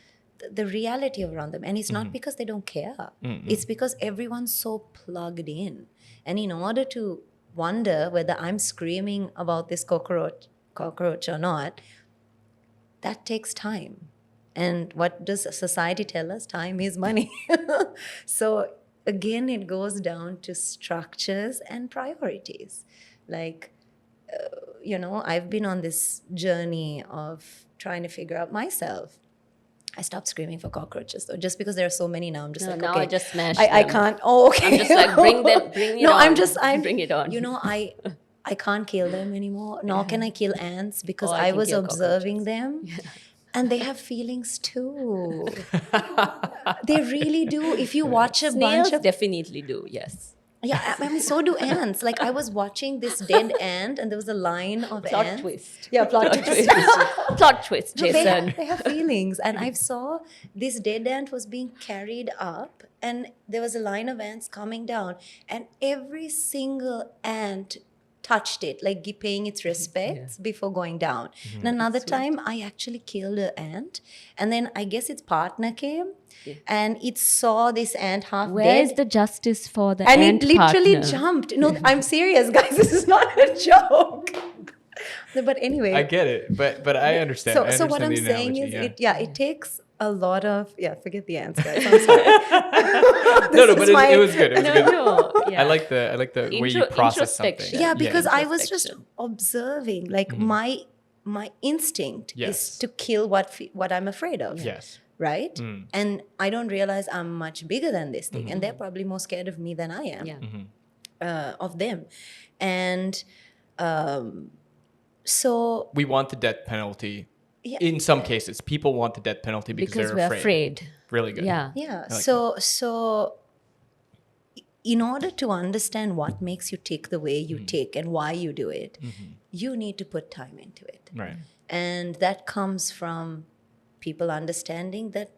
reality around them. And it's not because they don't care. It's because everyone's so plugged in. And in order to wonder whether I'm screaming about this cockroach or not, that takes time. And what does society tell us? Time is money. So again, it goes down to structures and priorities. Like, I've been on this journey of trying to figure out myself. I stopped screaming for cockroaches though, just because there are so many now. I'm just like, now okay, I just smash I them. can't. Oh, okay. I'm just like, bring it No, on. I'm Bring it on. I can't kill them anymore. Nor can I kill ants because I I can was kill observing cockroaches. them, and they have feelings too. They really do. If you watch a bunch Snails of definitely do, yes. yeah, I mean, so do ants. Like I was watching this dead ant, and there was a line of Plot ants. twist. Yeah, plot twist. Plot twist, No, Jason. they have feelings. And I saw this dead ant was being carried up, and there was a line of ants coming down, and every single ant touched it, like paying its respects before going down. And another time, I actually killed an ant, and then I guess its partner came, and it saw this ant half Where dead. is the justice for the And ant it literally partner? jumped. No, I'm serious, guys. This is not a joke. But anyway, I get it, but I understand. so I understand what I'm the saying analogy, is, it takes a lot of forget the ants, guys. I'm sorry. no, but it was good. It was good. No, yeah. I like the way you process something. Introspection. Yeah, because I was just Introspection. observing. Like my instinct Yes. is to kill what I'm afraid of. Yes. Right? And I don't realize I'm much bigger than this thing, and they're probably more scared of me than I am. Yeah. Of them, and so We want the death penalty. Yeah. In some cases, people want the death penalty because Because they're we're afraid. Really good. Yeah. yeah. like So in order to understand what makes you tick the way you tick and why you do it, you need to put time into it. Right. And that comes from people understanding that,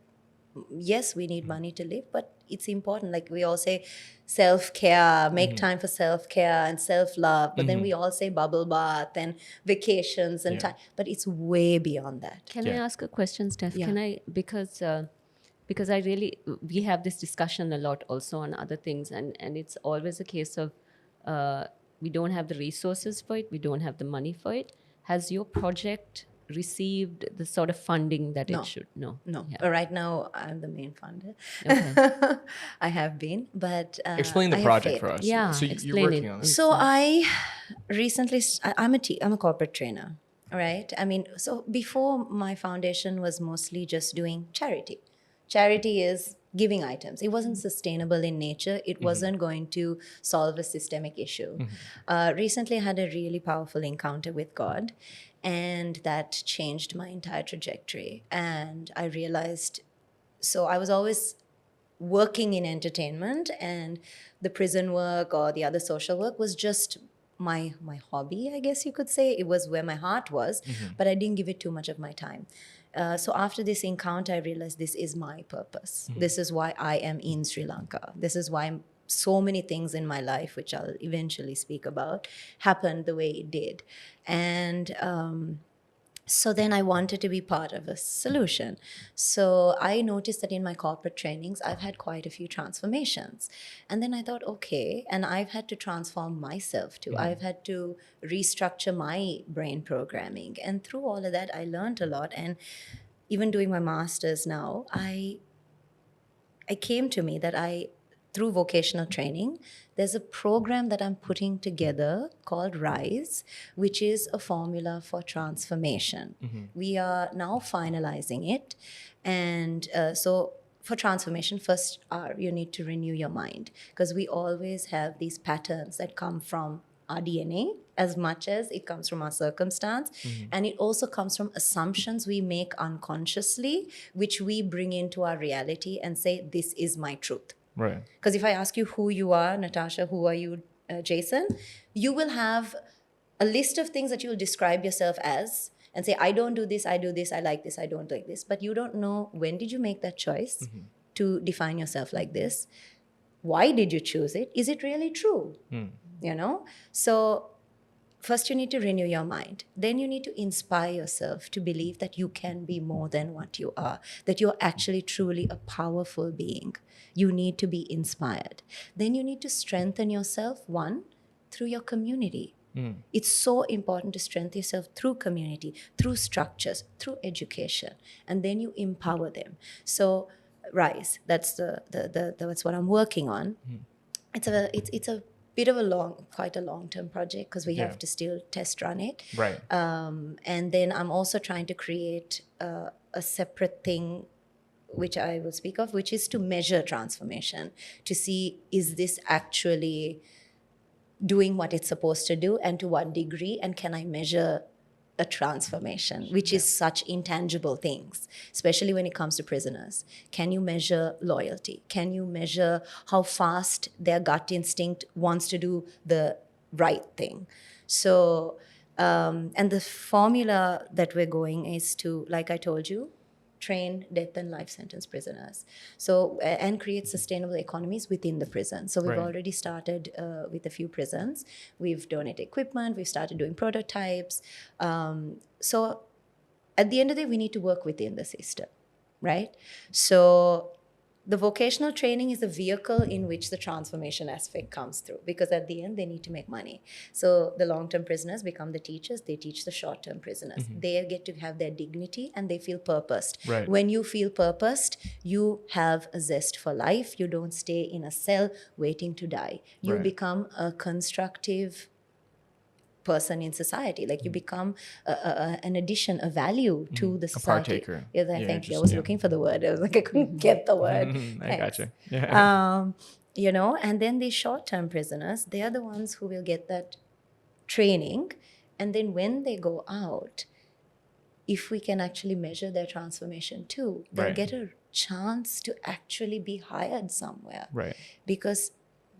yes, we need money to live, but it's important. Like we all say self-care, make time for self-care and self-love. But then we all say bubble bath and vacations and time. But it's way beyond that. Can I ask a question, Steph? Yeah. Can I, because I really, we have this discussion a lot also on other things, and it's always a case of we don't have the resources for it, we don't have the money for it. Has your project received the sort of funding that it should? No. Yeah. Right now, I'm the main funder. Okay. I have been, but Explain the I have project faith. for us. Yeah, So you're explain working it. on it. So I recently, I'm a corporate trainer, right? I mean, so before my foundation was mostly just doing charity. Charity is giving items. It wasn't sustainable in nature. It wasn't going to solve a systemic issue. Recently, I had a really powerful encounter with God, and that changed my entire trajectory. And I realized, so I was always working in entertainment, and the prison work or the other social work was just my hobby, I guess you could say. It was where my heart was, but I didn't give it too much of my time. So after this encounter, I realized this is my purpose. This is why I am in Sri Lanka. This is why so many things in my life, which I'll eventually speak about, happened the way it did. And so then I wanted to be part of a solution. So I noticed that in my corporate trainings, I've had quite a few transformations. And then I thought, okay, and I've had to transform myself too. I've had to restructure my brain programming. And through all of that, I learned a lot. And even doing my master's now, I came to me that through vocational training, there's a program that I'm putting together called RISE, which is a formula for transformation. We are now finalizing it. And so for transformation, first, you need to renew your mind, because we always have these patterns that come from our DNA as much as it comes from our circumstance. And it also comes from assumptions we make unconsciously, which we bring into our reality and say, this is my truth. Right. Because if I ask you who you are, Natasha, who are you, Jason, you will have a list of things that you will describe yourself as and say, I don't do this, I do this, I like this, I don't like this. But you don't know, when did you make that choice to define yourself like this? Why did you choose it? Is it really true? You know? So first you need to renew your mind. Then you need to inspire yourself to believe that you can be more than what you are, that you're actually truly a powerful being. You need to be inspired. Then you need to strengthen yourself, one, through your community. It's so important to strengthen yourself through community, through structures, through education, and then you empower them. So RISE, that's that's what I'm working on. It's a bit of quite a long-term project because we have to still test run it. Right. And then I'm also trying to create a separate thing, which I will speak of, which is to measure transformation, to see, is this actually doing what it's supposed to do and to what degree, and can I measure a transformation, which is such intangible things, especially when it comes to prisoners. Can you measure loyalty? Can you measure how fast their gut instinct wants to do the right thing? So, and the formula that we're going is to, like I told you, train death and life sentence prisoners. So, and create sustainable economies within the prison. So we've already started with a few prisons. We've donated equipment, we've started doing prototypes. So at the end of the day, we need to work within the system, right? So the vocational training is the vehicle in which the transformation aspect comes through, because at the end they need to make money. So the long-term prisoners become the teachers, they teach the short-term prisoners. They get to have their dignity and they feel purposed. Right. When you feel purposed, you have a zest for life. You don't stay in a cell waiting to die. You become a constructive person in society. Like you become an addition, a value to the society. A partaker. Yeah, thank you. I was looking for the word. I was like, I couldn't get the word. I gotcha. Yeah. You know, and then these short-term prisoners, they are the ones who will get that training. And then when they go out, if we can actually measure their transformation too, they'll get a chance to actually be hired somewhere. Right. Because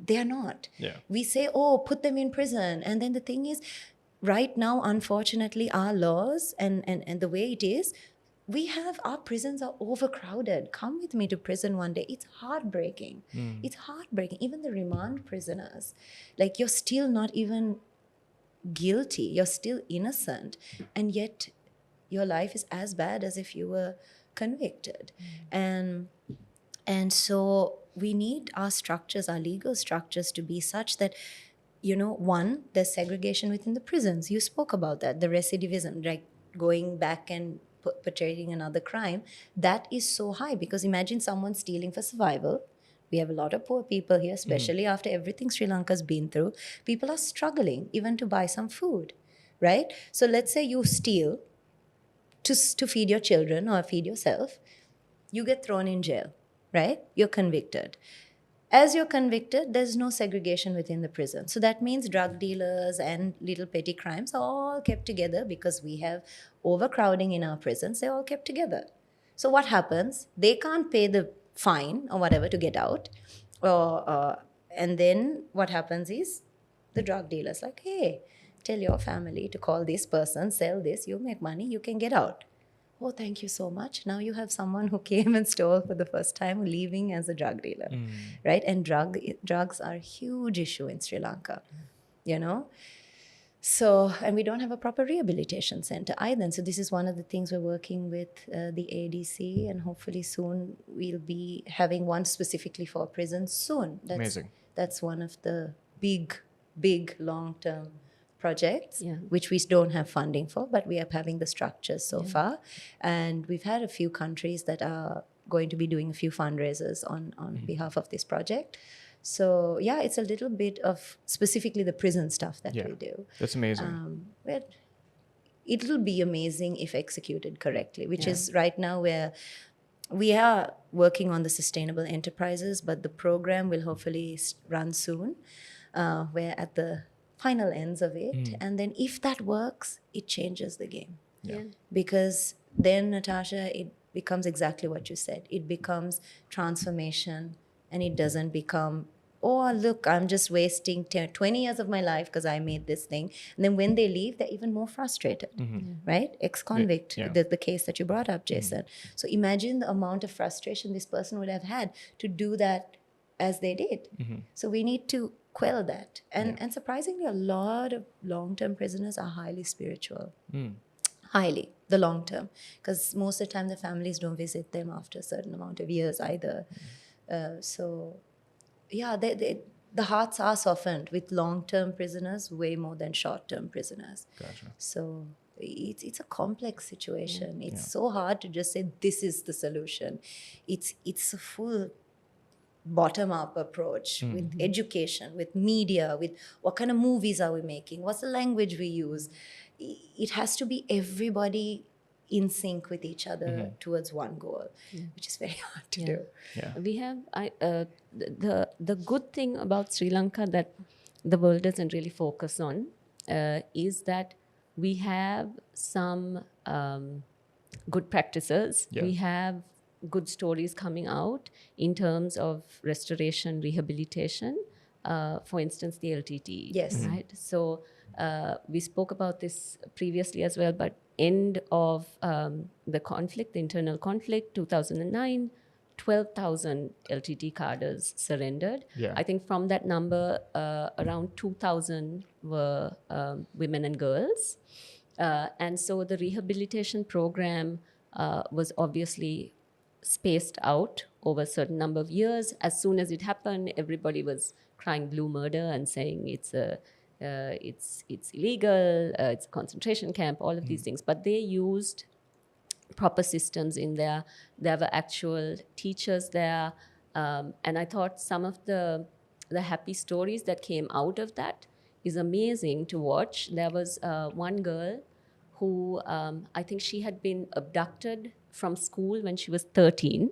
they're not. Yeah. We say, oh, put them in prison. And then the thing is, right now, unfortunately, our laws and the way it is, our prisons are overcrowded. Come with me to prison one day. It's heartbreaking. It's heartbreaking. Even the remand prisoners, like you're still not even guilty. You're still innocent. And yet your life is as bad as if you were convicted. And so we need our structures, our legal structures, to be such that, you know, one, there's segregation within the prisons. You spoke about that, the recidivism, like going back and perpetrating another crime. That is so high because imagine someone stealing for survival. We have a lot of poor people here, especially after everything Sri Lanka's been through. People are struggling even to buy some food, right? So let's say you steal to feed your children or feed yourself. You get thrown in jail, right? You're convicted. As you're convicted, there's no segregation within the prison. So that means drug dealers and little petty crimes are all kept together because we have overcrowding in our prisons. They're all kept together. So what happens? They can't pay the fine or whatever to get out. And then what happens is the drug dealer's like, hey, tell your family to call this person, sell this, you make money, you can get out. Oh, thank you so much. Now you have someone who came and stole for the first time, leaving as a drug dealer, right? And drugs are a huge issue in Sri Lanka, you know? So, and we don't have a proper rehabilitation center either. And so this is one of the things we're working with the ADC, and hopefully soon we'll be having one specifically for prisons soon. Amazing. That's one of the big long-term projects, which we don't have funding for, but we are having the structures so far. And we've had a few countries that are going to be doing a few fundraisers on behalf of this project. So yeah, it's a little bit of specifically the prison stuff that we do. That's amazing. But it'll be amazing if executed correctly, which is right now where we are working on the sustainable enterprises, but the program will hopefully run soon. We're at the final ends of it. And then if that works, it changes the game. Because then, Natasha, it becomes exactly what you said. It becomes transformation, and it doesn't become, oh, look, I'm just wasting 20 years of my life because I made this thing. And then when they leave, they're even more frustrated, right? Ex-convict, the case that you brought up, Jason. So imagine the amount of frustration this person would have had to do that as they did. So we need to quell that. And surprisingly, a lot of long-term prisoners are highly spiritual. Highly, the long term. Because most of the time, the families don't visit them after a certain amount of years either. So, yeah, the hearts are softened with long-term prisoners way more than short-term prisoners. Gotcha. So it's a complex situation. It's so hard to just say this is the solution. It's a full bottom-up approach with education, with media, with what kind of movies are we making, what's the language we use. It has to be everybody in sync with each other towards one goal, which is very hard to do. Yeah. We have the good thing about Sri Lanka that the world doesn't really focus on is that we have some good practices. Yeah. We have good stories coming out in terms of restoration, rehabilitation. For instance, the LTT. Yes. Right. So we spoke about this previously as well, but end of the conflict, the internal conflict, 2009, 12,000 LTT cadres surrendered. Yeah. I think from that number, around 2,000 were women and girls. And so the rehabilitation program was obviously spaced out over a certain number of years. As soon as it happened, everybody was crying blue murder and saying it's illegal, it's a concentration camp, all of these things. But they used proper systems in there. There were actual teachers there. And I thought some of the happy stories that came out of that is amazing to watch. There was one girl who I think she had been abducted from school when she was 13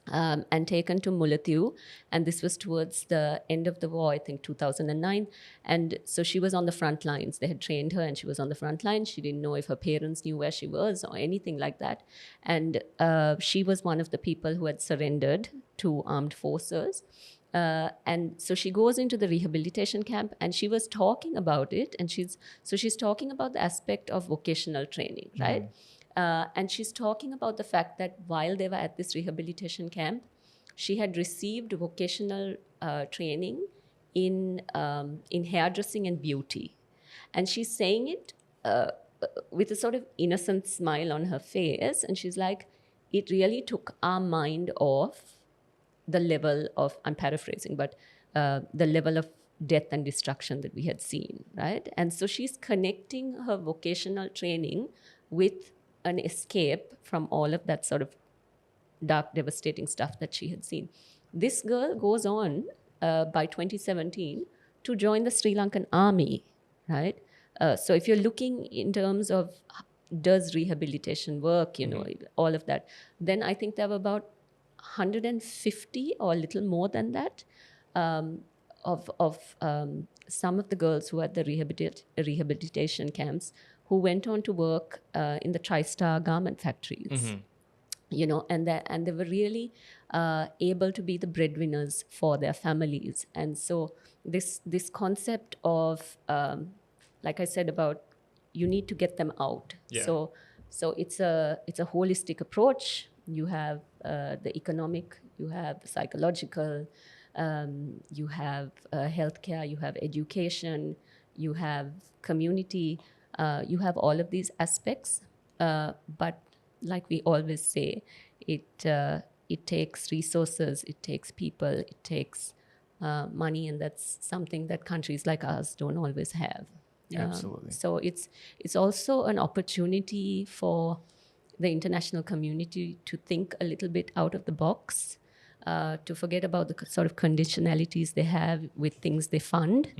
and taken to Mullatiu. And this was towards the end of the war, I think 2009. And so she was on the front lines. They had trained her and she was on the front line. She didn't know if her parents knew where she was or anything like that. And she was one of the people who had surrendered to armed forces. And so she goes into the rehabilitation camp and she was talking about it. And she's talking about the aspect of vocational training, right? And she's talking about the fact that while they were at this rehabilitation camp, she had received vocational training in hairdressing and beauty. And she's saying it with a sort of innocent smile on her face. And she's like, it really took our mind off the level of, I'm paraphrasing, but the level of death and destruction that we had seen, right? And so she's connecting her vocational training with an escape from all of that sort of dark, devastating stuff that she had seen. This girl goes on by 2017 to join the Sri Lankan army, right? So if you're looking in terms of does rehabilitation work, all of that, then I think there were about 150 or a little more than that of some of the girls who were at the rehabilitation camps who went on to work in the TriStar garment factories, and they were really able to be the breadwinners for their families. And so this concept of, like I said, about you need to get them out. Yeah. So it's a holistic approach. You have the economic, you have the psychological, you have healthcare, you have education, you have community, you have all of these aspects. But like we always say, it takes resources, it takes people, it takes money, and that's something that countries like ours don't always have. Absolutely. So it's also an opportunity for the international community to think a little bit out of the box, to forget about the sort of conditionalities they have with things they fund,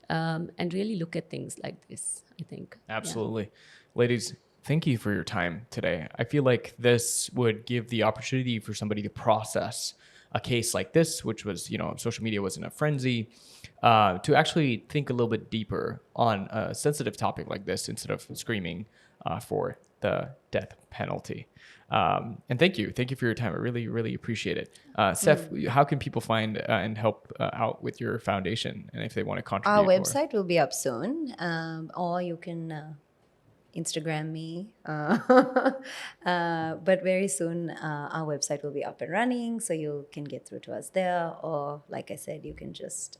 and really look at things like this, I think. Absolutely. Yeah. Ladies, thank you for your time today. I feel like this would give the opportunity for somebody to process a case like this, which was, social media was in a frenzy, to actually think a little bit deeper on a sensitive topic like this instead of screaming for the death penalty. And thank you for your time. I really, really appreciate it. Steph, how can people find and help out with your foundation, and if they want to contribute? Our website will be up soon, or you can Instagram me. But very soon our website will be up and running, so you can get through to us there, or like I said, you can just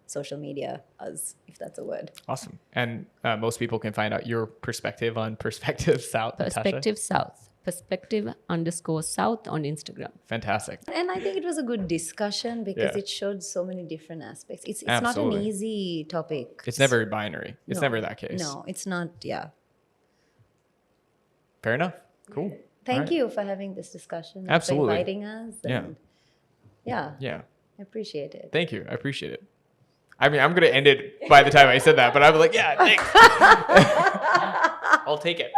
social media us, if that's a word. Awesome. And most people can find out your perspective on Perspective South. Perspective South. Perspective_South on Instagram. Fantastic. And I think it was a good discussion because it showed so many different aspects. It's not an easy topic. It's never binary. It's never that case. No, it's not. Yeah. Fair enough. Cool. Thank you for having this discussion. Absolutely. For inviting us. And Yeah. Yeah. I appreciate it. Thank you. I appreciate it. I mean, I'm going to end it by the time I said that, but I'm like, yeah, thanks. I'll take it.